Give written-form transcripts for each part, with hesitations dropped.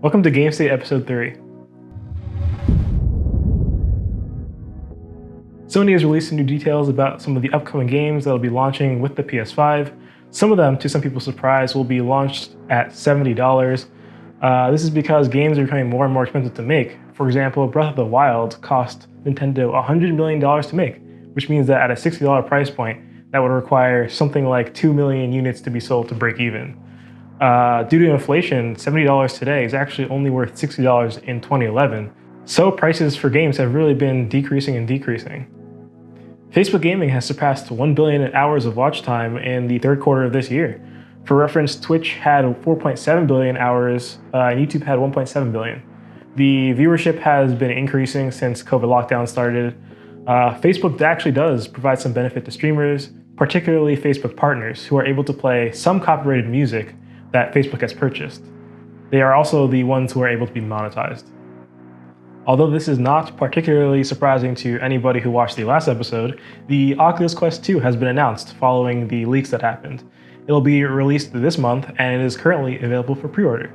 Welcome to Game State Episode 3. Sony has released some new details about some of the upcoming games that will be launching with the PS5. Some of them, to some people's surprise, will be launched at $70. This is because games are becoming more and more expensive to make. For example, Breath of the Wild cost Nintendo $100 million to make, which means that at a $60 price point, that would require something like 2 million units to be sold to break even. Due to inflation, $70 today is actually only worth $60 in 2011. So prices for games have really been decreasing and decreasing. Facebook Gaming has surpassed 1 billion hours of watch time in the third quarter of this year. For reference, Twitch had 4.7 billion hours, and YouTube had 1.7 billion. The viewership has been increasing since COVID lockdown started. Facebook actually does provide some benefit to streamers, particularly Facebook partners, who are able to play some copyrighted music that Facebook has purchased. They are also the ones who are able to be monetized. Although this is not particularly surprising to anybody who watched the last episode, the Oculus Quest 2 has been announced following the leaks that happened. It'll be released this month and it is currently available for pre-order.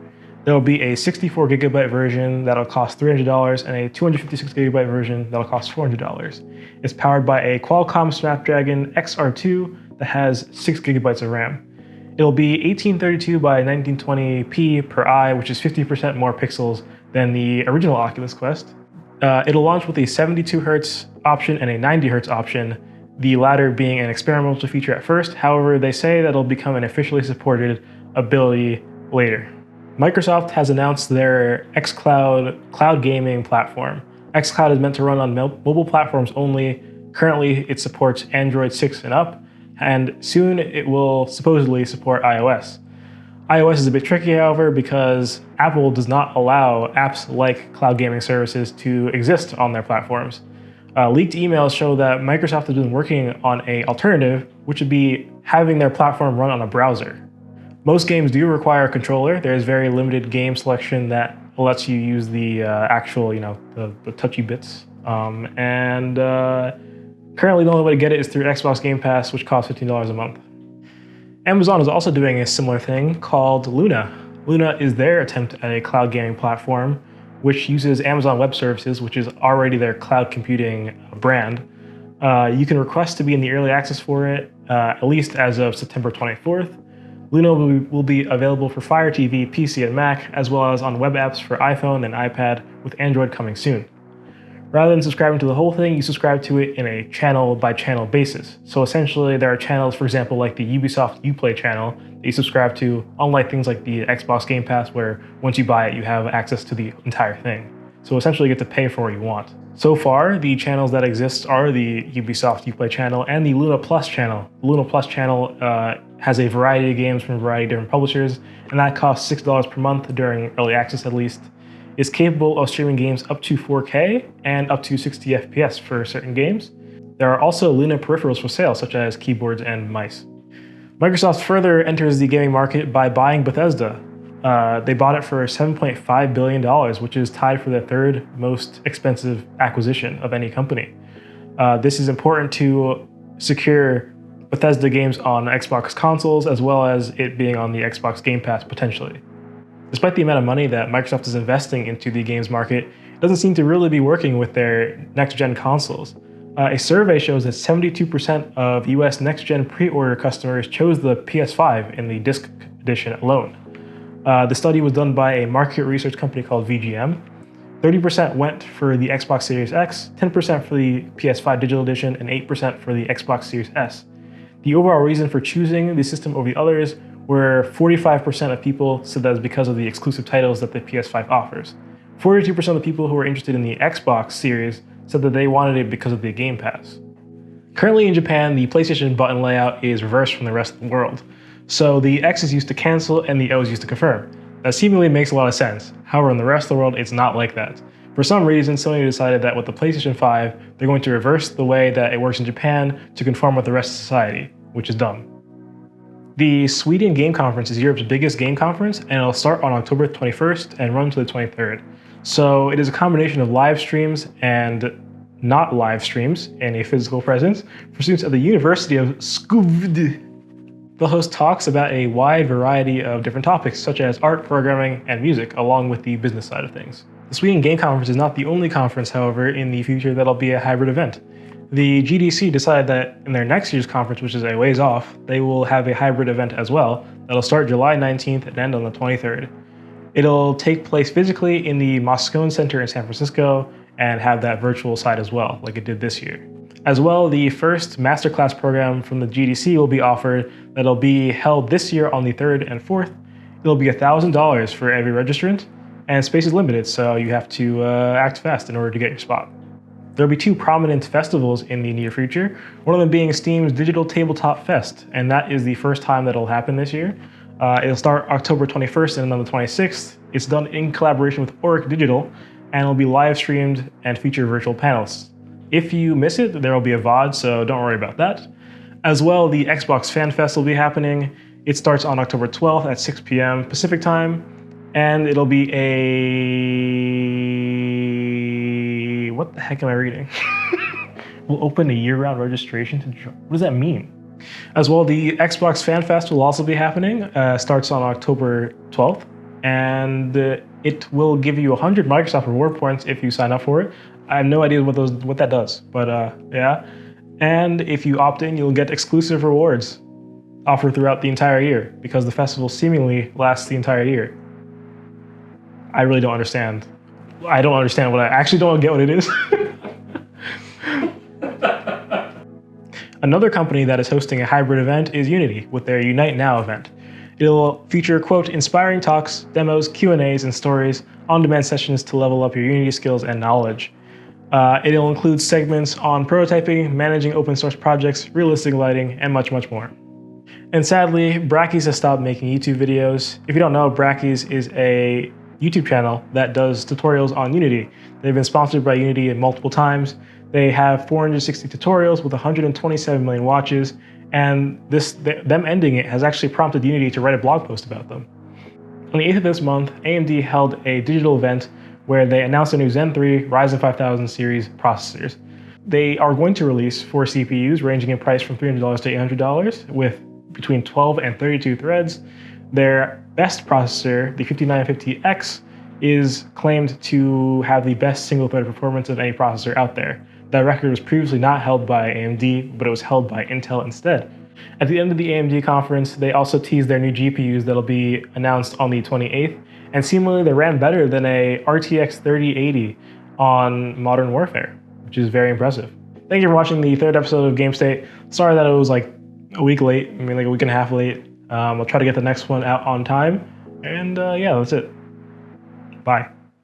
There will be a 64GB version that'll cost $300 and a 256GB version that'll cost $400. It's powered by a Qualcomm Snapdragon XR2 that has 6GB of RAM. It'll be 1832 by 1920p per eye, which is 50% more pixels than the original Oculus Quest. It'll launch with a 72Hz option and a 90Hz option, the latter being an experimental feature at first. However, they say that it'll become an officially supported ability later. Microsoft has announced their xCloud cloud gaming platform. xCloud is meant to run on mobile platforms only. Currently, it supports Android 6 and up, and soon it will supposedly support iOS. iOS is a bit tricky, however, because Apple does not allow apps like cloud gaming services to exist on their platforms. Leaked emails show that Microsoft has been working on an alternative, which would be having their platform run on a browser. Most games do require a controller. There's very limited game selection that lets you use the actual, the touchy bits. Currently the only way to get it is through Xbox Game Pass, which costs $15 a month. Amazon is also doing a similar thing called Luna. Luna is their attempt at a cloud gaming platform, which uses Amazon Web Services, which is already their cloud computing brand. You can request to be in the early access for it, at least as of September 24th. Luna will be available for Fire TV, PC, and Mac, as well as on web apps for iPhone and iPad, with Android coming soon. Rather than subscribing to the whole thing, you subscribe to it in a channel-by-channel basis. So essentially, there are channels, for example, like the Ubisoft Uplay channel that you subscribe to, unlike things like the Xbox Game Pass, where once you buy it, you have access to the entire thing. So essentially, you get to pay for what you want. So far, the channels that exist are the Ubisoft Uplay channel and the Luna Plus channel. The Luna Plus channel has a variety of games from a variety of different publishers, and that costs $6 per month during early access at least. It's capable of streaming games up to 4K and up to 60 FPS for certain games. There are also Luna peripherals for sale, such as keyboards and mice. Microsoft further enters the gaming market by buying Bethesda. They bought it for $7.5 billion, which is tied for the third most expensive acquisition of any company. This is important to secure Bethesda games on Xbox consoles, as well as it being on the Xbox Game Pass potentially. Despite the amount of money that Microsoft is investing into the games market, it doesn't seem to really be working with their next-gen consoles. A survey shows that 72% of US next-gen pre-order customers chose the PS5 in the disc edition alone. The study was done by a market research company called VGM. 30% went for the Xbox Series X, 10% for the PS5 Digital Edition, and 8% for the Xbox Series S. The overall reason for choosing the system over the others where 45% of people said that is because of the exclusive titles that the PS5 offers. 42% of the people who were interested in the Xbox series said that they wanted it because of the Game Pass. Currently in Japan, the PlayStation button layout is reversed from the rest of the world. So the X is used to cancel and the O is used to confirm. That seemingly makes a lot of sense. However, in the rest of the world, it's not like that. For some reason, Sony decided that with the PlayStation 5, they're going to reverse the way that it works in Japan to conform with the rest of society, which is dumb. The Sweden Game Conference is Europe's biggest game conference, and it'll start on October 21st and run to the 23rd. So it is a combination of live streams and not live streams and a physical presence for students at the University of Skövde. They'll host talks about a wide variety of different topics, such as art, programming, and music, along with the business side of things. The Sweden Game Conference is not the only conference, however, in the future that'll be a hybrid event. The GDC decided that in their next year's conference, which is a ways off, they will have a hybrid event as well that'll start July 19th and end on the 23rd. It'll take place physically in the Moscone Center in San Francisco and have that virtual side as well, like it did this year. As well, the first masterclass program from the GDC will be offered that'll be held this year on the 3rd and 4th. It'll be $1,000 for every registrant, and space is limited, so you have to act fast in order to get your spot. There'll be 2 prominent festivals in the near future, one of them being Steam's Digital Tabletop Fest, and that is the first time that'll happen this year. It'll start October 21st and then on the 26th. It's done in collaboration with Auric Digital, and it'll be live streamed and feature virtual panelists. If you miss it, there will be a VOD, so don't worry about that. As well, the Xbox Fan Fest will be happening. It starts on October 12th at 6 p.m. Pacific time, and it'll be a... What the heck am I reading? We'll open a year-round registration to join. What does that mean? As well, the Xbox Fan Fest will also be happening. Starts on October 12th, and it will give you 100 Microsoft reward points if you sign up for it. I have no idea what that does, but yeah. And if you opt in, you'll get exclusive rewards offered throughout the entire year because the festival seemingly lasts the entire year. I really don't understand. I actually don't get what it is. Another company that is hosting a hybrid event is Unity with their Unite Now event. It'll feature, quote, inspiring talks, demos, Q&As, and stories, on-demand sessions to level up your Unity skills and knowledge. It'll include segments on prototyping, managing open source projects, realistic lighting, and much, much more. And sadly, Brackeys has stopped making YouTube videos. If you don't know, Brackeys is a YouTube channel that does tutorials on Unity. They've been sponsored by Unity multiple times. They have 460 tutorials with 127 million watches, and them ending it has actually prompted Unity to write a blog post about them. On the 8th of this month, AMD held a digital event where they announced a new Zen 3 Ryzen 5000 series processors. They are going to release 4 CPUs ranging in price from $300 to $800 with between 12 and 32 threads. Their best processor, the 5950X, is claimed to have the best single-thread performance of any processor out there. That record was previously not held by AMD, but it was held by Intel instead. At the end of the AMD conference, they also teased their new GPUs that'll be announced on the 28th, and seemingly they ran better than a RTX 3080 on Modern Warfare, which is very impressive. Thank you for watching the 3rd episode of Game State. Sorry that it was like a week late, like a week and a half late. I'll try to get the next one out on time, and yeah, that's it. Bye.